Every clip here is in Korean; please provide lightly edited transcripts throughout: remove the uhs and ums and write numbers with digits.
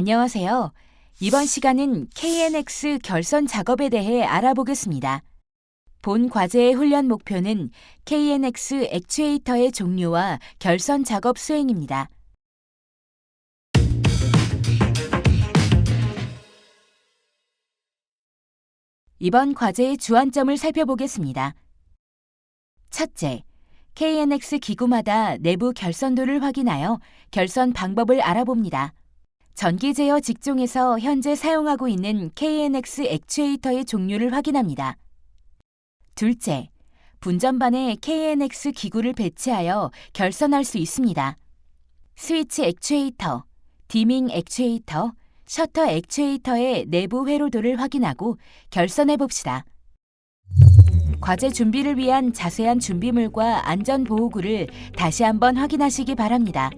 안녕하세요. 이번 시간은 KNX 결선 작업에 대해 알아보겠습니다. 본 과제의 훈련 목표는 KNX 액추에이터의 종류와 결선 작업 수행입니다. 이번 과제의 주안점을 살펴보겠습니다. 첫째, KNX 기구마다 내부 결선도를 확인하여 결선 방법을 알아봅니다. 전기 제어 직종에서 현재 사용하고 있는 KNX 액추에이터의 종류를 확인합니다. 둘째, 분전반에 KNX 기구를 배치하여 결선할 수 있습니다. 스위치 액추에이터, 디밍 액추에이터, 셔터 액추에이터의 내부 회로도를 확인하고 결선해 봅시다. 과제 준비를 위한 자세한 준비물과 안전보호구를 다시 한번 확인하시기 바랍니다.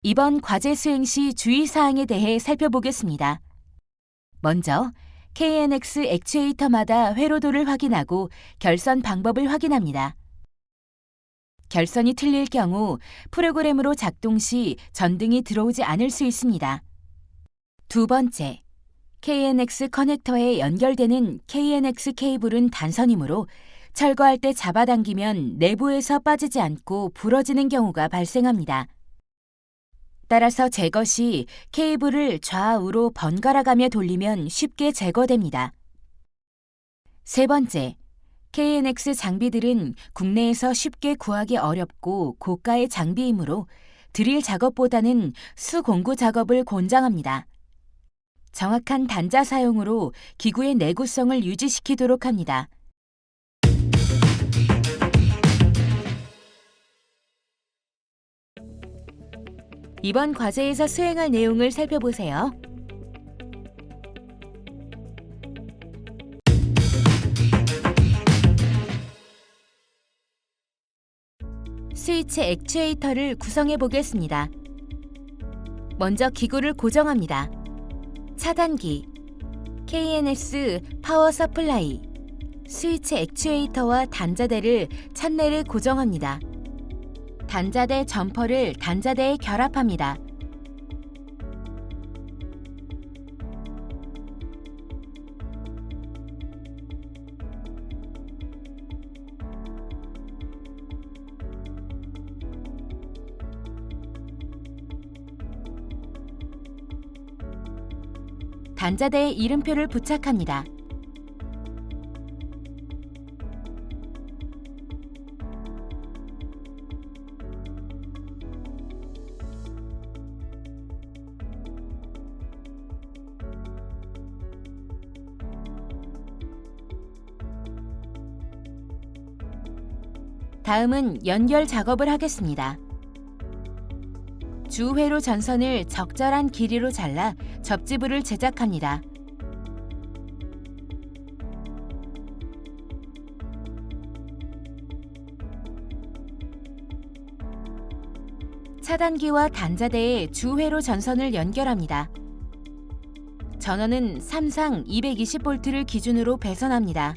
이번 과제 수행 시 주의사항에 대해 살펴보겠습니다. 먼저 KNX 액추에이터마다 회로도를 확인하고 결선 방법을 확인합니다. 결선이 틀릴 경우 프로그램으로 작동 시 전등이 들어오지 않을 수 있습니다. 두 번째, KNX 커넥터에 연결되는 KNX 케이블은 단선이므로 철거할 때 잡아당기면 내부에서 빠지지 않고 부러지는 경우가 발생합니다. 따라서 제거 시 케이블을 좌우로 번갈아가며 돌리면 쉽게 제거됩니다. 세 번째, KNX 장비들은 국내에서 쉽게 구하기 어렵고 고가의 장비이므로 드릴 작업보다는 수공구 작업을 권장합니다. 정확한 단자 사용으로 기구의 내구성을 유지시키도록 합니다. 이번 과제에서 수행할 내용을 살펴보세요. 스위치 액추에이터를 구성해 보겠습니다. 먼저 기구를 고정합니다. 차단기, KNX 파워 서플라이, 스위치 액추에이터와 단자대를 찬내를 고정합니다. 단자대 점퍼를 단자대에 결합합니다. 단자대에 이름표를 부착합니다. 다음은 연결 작업을 하겠습니다. 주회로 전선을 적절한 길이로 잘라 접지부를 제작합니다. 차단기와 단자대에 주회로 전선을 연결합니다. 전원은 3상 220V를 기준으로 배선합니다.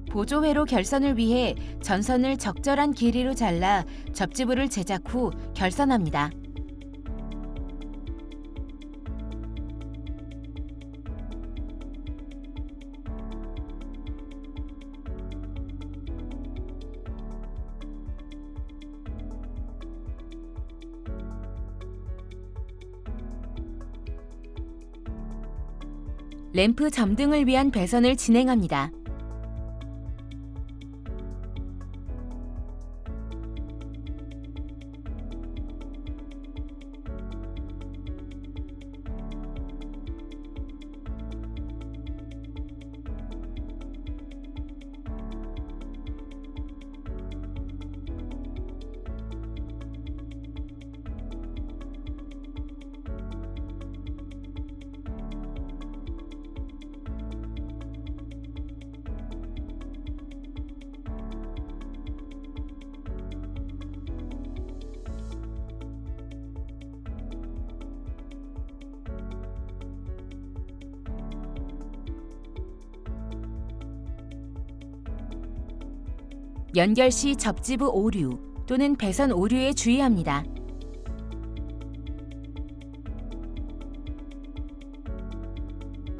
보조회로 결선을 위해 전선을 적절한 길이로 잘라 접지부를 제작 후 결선합니다. 램프 점등을 위한 배선을 진행합니다. 연결 시 접지부 오류 또는 배선 오류에 주의합니다.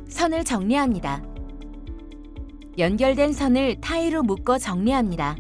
선을 정리합니다. 연결된 선을 타이로 묶어 정리합니다.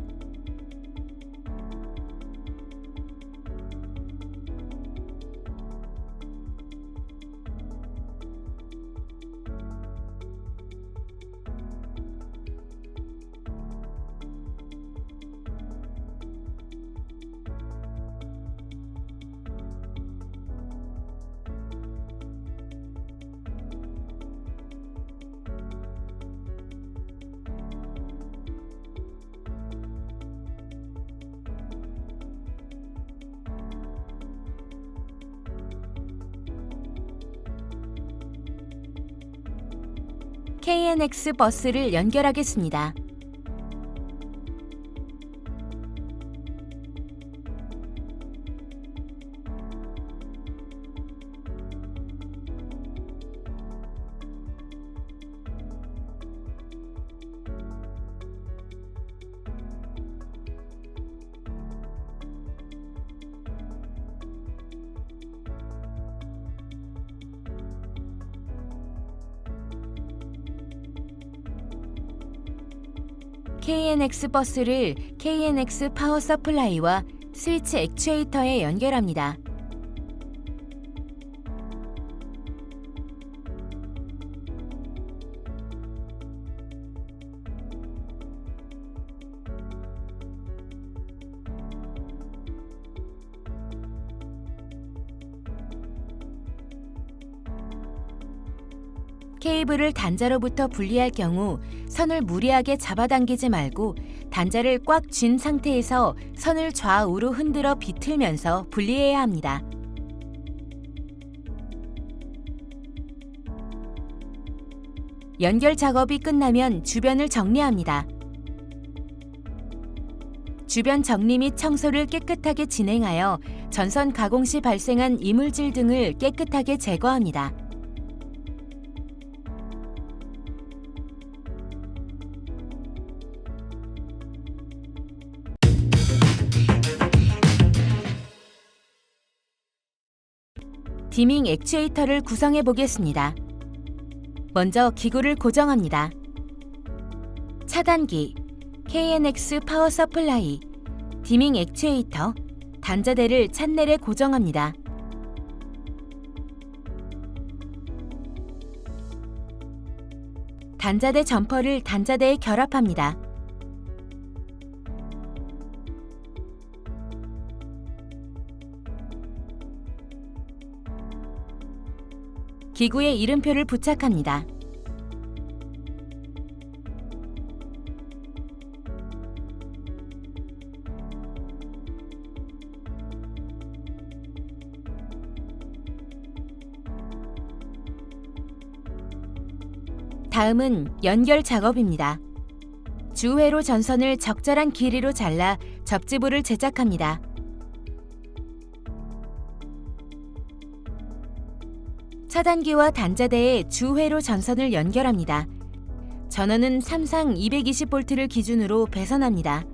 KNX 버스를 연결하겠습니다. KNX 버스를 KNX 파워 서플라이와 스위치 액추에이터에 연결합니다. 케이블을 단자로부터 분리할 경우 선을 무리하게 잡아당기지 말고 단자를 꽉 쥔 상태에서 선을 좌우로 흔들어 비틀면서 분리해야 합니다. 연결 작업이 끝나면 주변을 정리합니다. 주변 정리 및 청소를 깨끗하게 진행하여 전선 가공 시 발생한 이물질 등을 깨끗하게 제거합니다. 디밍 액추에이터를 구성해 보겠습니다. 먼저 기구를 고정합니다. 차단기, KNX 파워 서플라이, 디밍 액추에이터, 단자대를 찬넬에 고정합니다. 단자대 점퍼를 단자대에 결합합니다. 기구에 이름표를 부착합니다. 다음은 연결 작업입니다. 주회로 전선을 적절한 길이로 잘라 접지부를 제작합니다. 차단기와 단자대에 주회로 전선을 연결합니다. 전원은 3상 220V를 기준으로 배선합니다.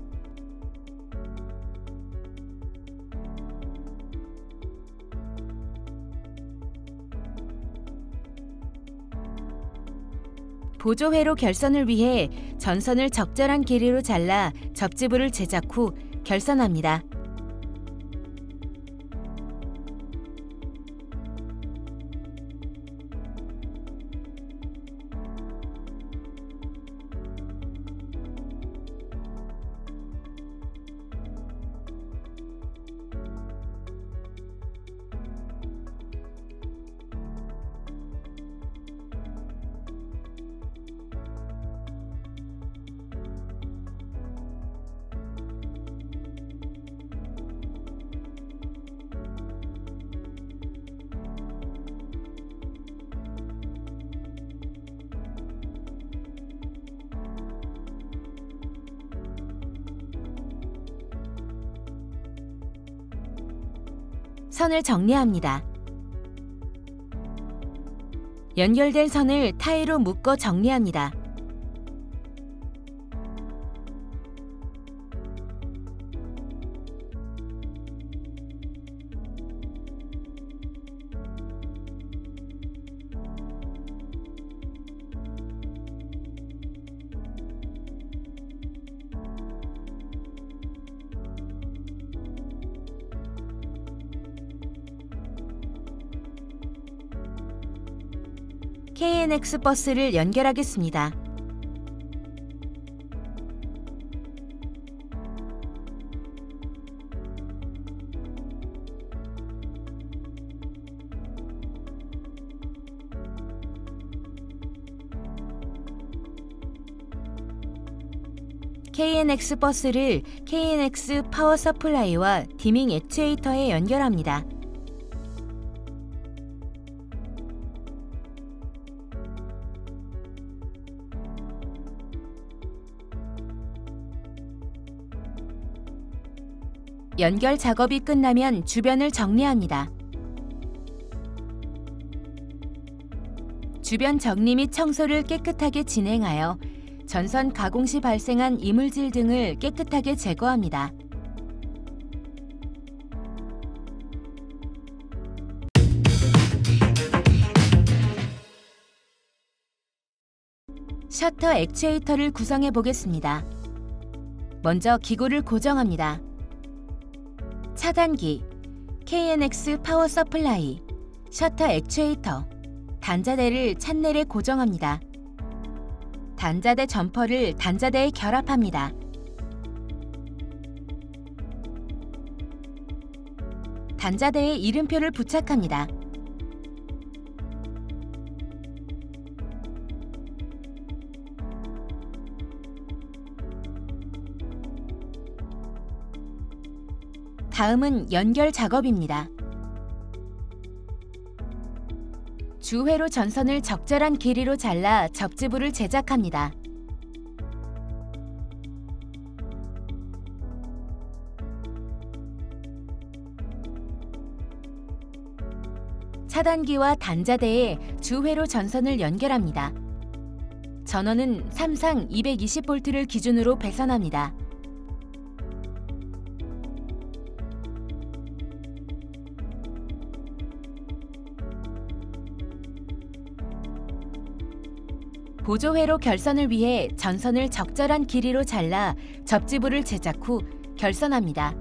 보조회로 결선을 위해 전선을 적절한 길이로 잘라 접지부를 제작 후 결선합니다. 선을 정리합니다. 연결된 선을 타이로 묶어 정리합니다. KNX 버스를 연결하겠습니다. KNX 버스를 KNX 파워 서플라이와 디밍 액추에이터에 연결합니다. 연결 작업이 끝나면 주변을 정리합니다. 주변 정리 및 청소를 깨끗하게 진행하여 전선 가공 시 발생한 이물질 등을 깨끗하게 제거합니다. 셔터 액추에이터를 구성해 보겠습니다. 먼저 기구를 고정합니다. 차단기, KNX 파워 서플라이, 셔터 액추에이터, 단자대를 찬넬에 고정합니다. 단자대 점퍼를 단자대에 결합합니다. 단자대에 이름표를 부착합니다. 다음은 연결 작업입니다. 주회로 전선을 적절한 길이로 잘라 접지부를 제작합니다. 차단기와 단자대에 주회로 전선을 연결합니다. 전원은 3상 220V를 기준으로 배선합니다. 보조회로 결선을 위해 전선을 적절한 길이로 잘라 접지부를 제작 후 결선합니다.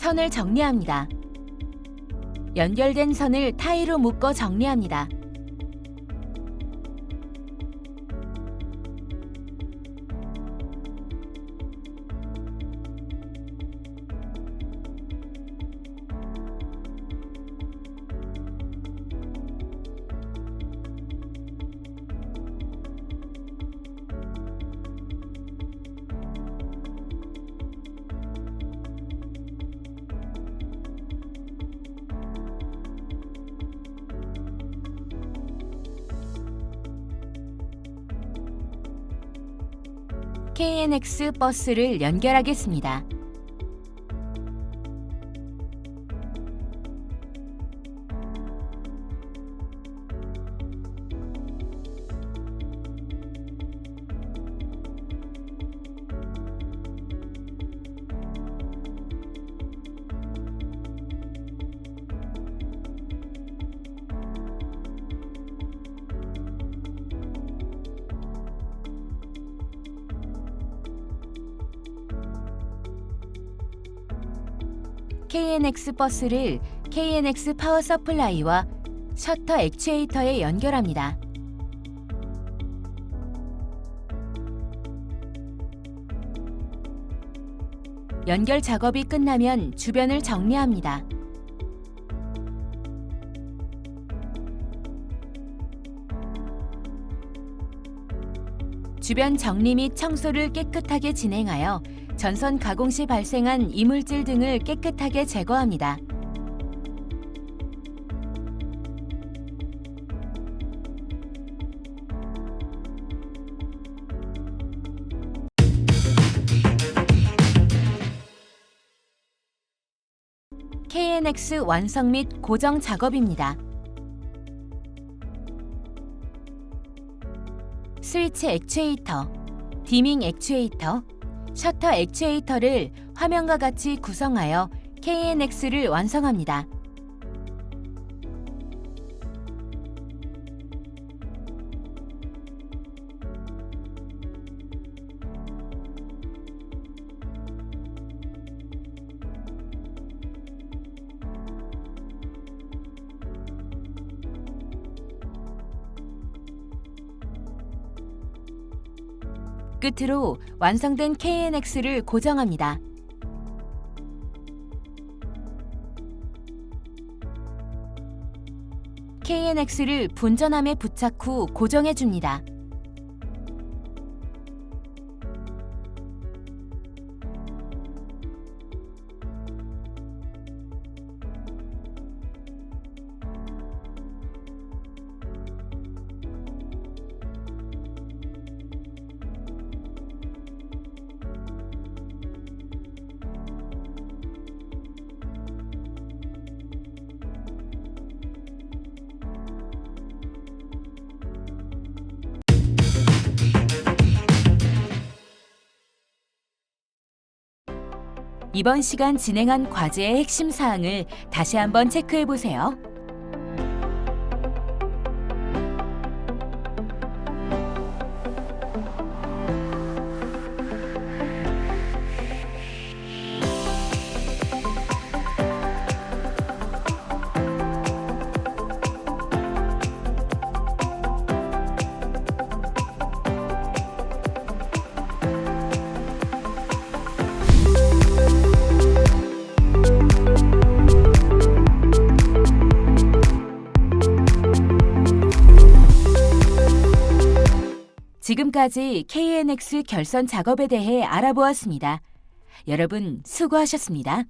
선을 정리합니다. 연결된 선을 타이로 묶어 정리합니다. KNX 버스를 연결하겠습니다. KNX 버스를 KNX 파워 서플라이와 셔터 액추에이터에 연결합니다. 연결 작업이 끝나면 주변을 정리합니다. 주변 정리 및 청소를 깨끗하게 진행하여 전선 가공 시 발생한 이물질 등을 깨끗하게 제거합니다. KNX 완성 및 고정 작업입니다. 스위치 액추에이터, 디밍 액추에이터, 셔터 액추에이터를 화면과 같이 구성하여 KNX를 완성합니다. 끝으로 완성된 KNX를 고정합니다. KNX를 분전함에 부착 후 고정해 줍니다. 이번 시간 진행한 과제의 핵심 사항을 다시 한번 체크해 보세요. 지금까지 KNX 결선 작업에 대해 알아보았습니다. 여러분 수고하셨습니다.